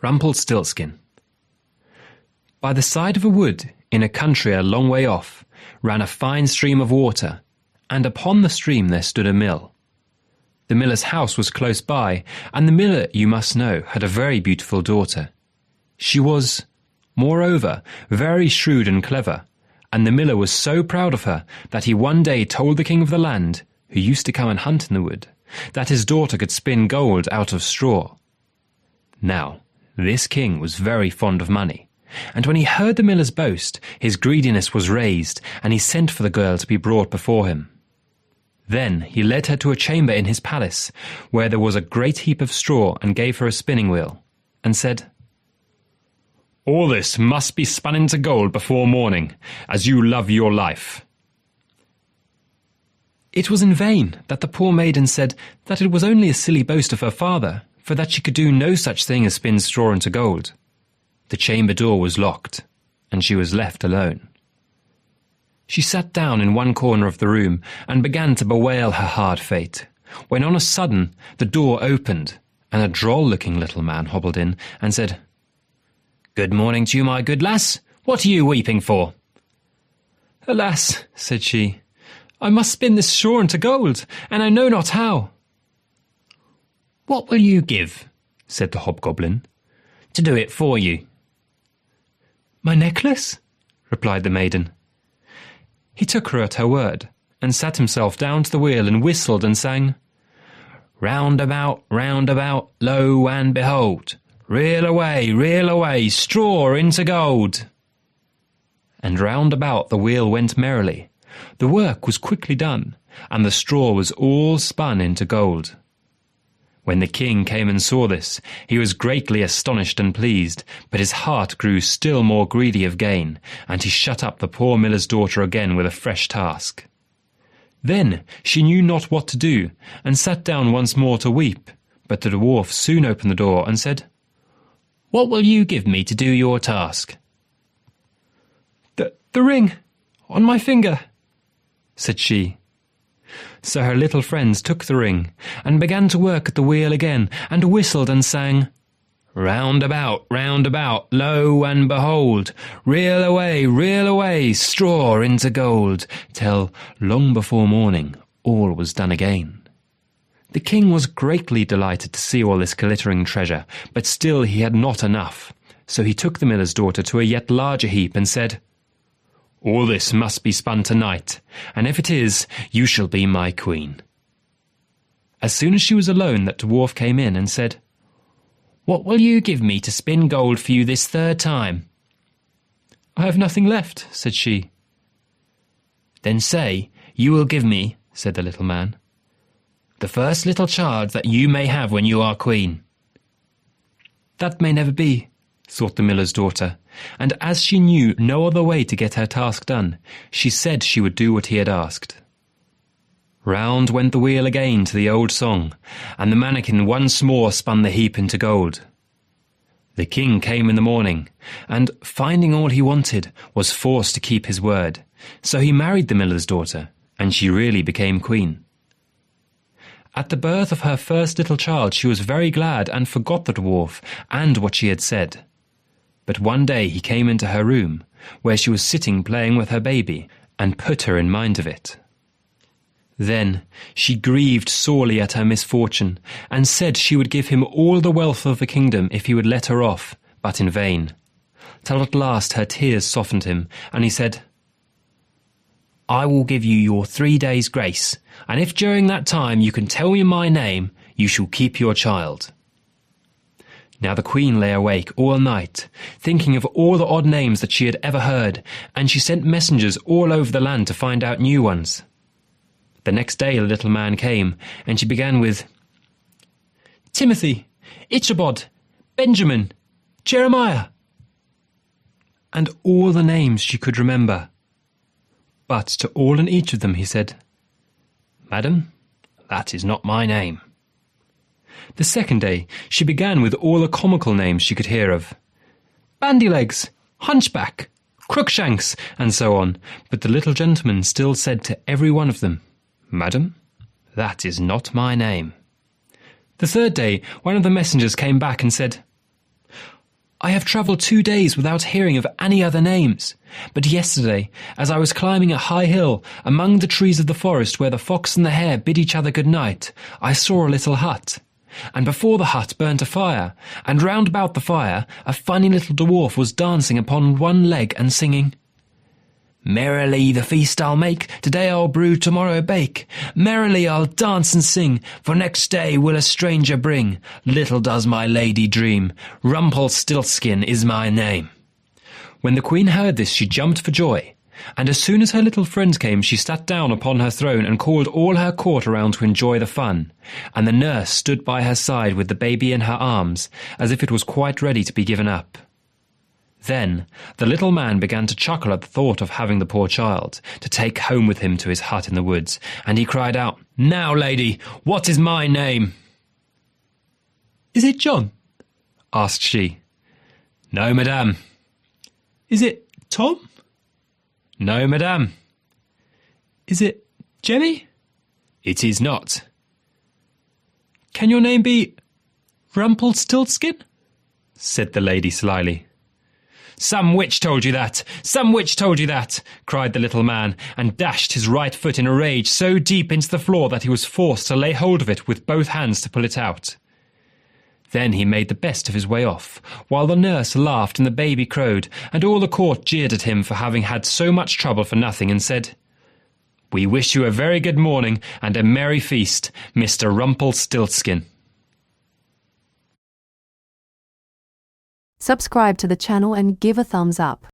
Rumpelstiltskin. By the side of a wood, in a country a long way off, ran a fine stream of water, and upon the stream there stood a mill. The miller's house was close by, and the miller, you must know, had a very beautiful daughter. She was, moreover, very shrewd and clever, and the miller was so proud of her that he one day told the king of the land, who used to come and hunt in the wood, that his daughter could spin gold out of straw. Now, this king was very fond of money, and when he heard the miller's boast, his greediness was raised, and he sent for the girl to be brought before him. Then he led her to a chamber in his palace, where there was a great heap of straw, and gave her a spinning wheel, and said, "All this must be spun into gold before morning, as you love your life." It was in vain that the poor maiden said that it was only a silly boast of her father, for that she could do no such thing as spin straw into gold. The chamber door was locked, and she was left alone. She sat down in one corner of the room and began to bewail her hard fate, when on a sudden the door opened, and a droll-looking little man hobbled in and said, "Good morning to you, my good lass. What are you weeping for?" "Alas," said she, "I must spin this straw into gold, and I know not how." "What will you give," said the hobgoblin, "to do it for you?" "My necklace," replied the maiden. He took her at her word, and sat himself down to the wheel and whistled and sang, round about, lo and behold, reel away, straw into gold." And round about the wheel went merrily. The work was quickly done, and the straw was all spun into gold. When the king came and saw this, he was greatly astonished and pleased, but his heart grew still more greedy of gain, and he shut up the poor miller's daughter again with a fresh task. Then she knew not what to do, and sat down once more to weep, but the dwarf soon opened the door and said, "What will you give me to do your task?" The ring on my finger," said she. So her little friends took the ring, and began to work at the wheel again, and whistled and sang, round about, lo and behold, reel away, straw into gold, till, long before morning, all was done again. The king was greatly delighted to see all this glittering treasure, but still he had not enough, so he took the miller's daughter to a yet larger heap, and said, "All this must be spun tonight, and if it is, you shall be my queen." As soon as she was alone, that dwarf came in and said, "What will you give me to spin gold for you this third time?" "I have nothing left," said she. "Then say, you will give me," said the little man, "the first little child that you may have when you are queen." "That may never be," thought the miller's daughter, and as she knew no other way to get her task done, she said she would do what he had asked. Round went the wheel again to the old song, and the mannikin once more spun the heap into gold. The king came in the morning, and, finding all he wanted, was forced to keep his word, so he married the miller's daughter, and she really became queen. At the birth of her first little child she was very glad and forgot the dwarf and what she had said. But one day he came into her room, where she was sitting playing with her baby, and put her in mind of it. Then she grieved sorely at her misfortune, and said she would give him all the wealth of the kingdom if he would let her off, but in vain, till at last her tears softened him, and he said, "I will give you your 3 days' grace, and if during that time you can tell me my name, you shall keep your child." Now the queen lay awake all night, thinking of all the odd names that she had ever heard, and she sent messengers all over the land to find out new ones. The next day the little man came, and she began with, "Timothy, Ichabod, Benjamin, Jeremiah," and all the names she could remember. But to all and each of them he said, "Madam, that is not my name." The second day she began with all the comical names she could hear of, Bandylegs, Hunchback, Crookshanks, and so on, but the little gentleman still said to every one of them, "Madam, that is not my name." The third day one of the messengers came back and said, I have travelled 2 days without hearing of any other names. But yesterday, as I was climbing a high hill among the trees of the forest where the fox and the hare bid each other good night, I saw a little hut. And before the hut burnt a fire, and round about the fire a funny little dwarf was dancing upon one leg and singing, "Merrily the feast I'll make, today I'll brew, tomorrow bake. Merrily I'll dance and sing, for next day will a stranger bring. Little does my lady dream, Rumpelstiltskin is my name." When the queen heard this, she jumped for joy, and as soon as her little friend came, she sat down upon her throne and called all her court around to enjoy the fun, and the nurse stood by her side with the baby in her arms, as if it was quite ready to be given up. Then the little man began to chuckle at the thought of having the poor child to take home with him to his hut in the woods, and he cried out, "Now, lady, what is my name?" "Is it John?" asked she. "No, madame." "Is it Tom?" "No, madame." "Is it Jemmy?" "It is not." "Can your name be Rumpelstiltskin?" said the lady slyly. "Some witch told you that! Some witch told you that!" cried the little man, and dashed his right foot in a rage so deep into the floor that he was forced to lay hold of it with both hands to pull it out. Then he made the best of his way off, while the nurse laughed and the baby crowed, and all the court jeered at him for having had so much trouble for nothing, and said, "We wish you a very good morning and a merry feast, Mr. Rumpelstiltskin." Subscribe to the channel and give a thumbs up.